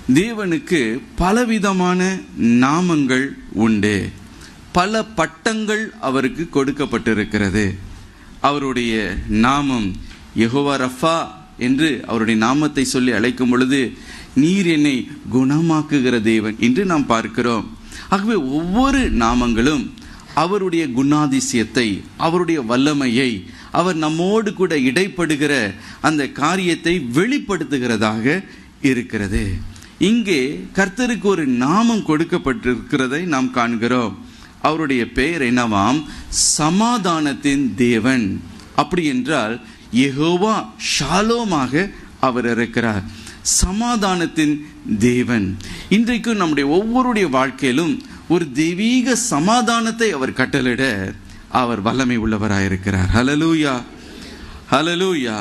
தேவனுக்கு பலவிதமான நாமங்கள் உண்டு. பல பட்டங்கள் அவருக்கு கொடுக்கப்பட்டிருக்கிறது. அவருடைய நாமம் யெகோவா ரஃபா என்று அவருடைய நாமத்தை சொல்லி அழைக்கும் பொழுது, நீர் என்னை குணமாக்குகிற தேவன் என்று நாம் பார்க்கிறோம். ஆகவே ஒவ்வொரு நாமங்களும் அவருடைய குணாதிசயத்தை, அவருடைய வல்லமையை, அவர் நம்மோடு கூட இடைப்படுகிற அந்த காரியத்தை வெளிப்படுத்துகிறதாக இருக்கிறது. இங்கே கர்த்தருக்கு ஒரு நாமம் கொடுக்கப்பட்டிருக்கிறதை நாம் காண்கிறோம். அவருடைய பெயர் என்னவாம்? சமாதானத்தின் தேவன். அப்படி என்றால் யெகோவா ஷாலோமாக அவர் இருக்கிறார், சமாதானத்தின் தேவன். இன்றைக்கும் நம்முடைய ஒவ்வொருடைய வாழ்க்கையிலும் ஒரு தெய்வீக சமாதானத்தை அவர் கட்டளையிட அவர் வல்லமை உள்ளவராயிருக்கிறார். ஹல்லேலூயா, ஹல்லேலூயா.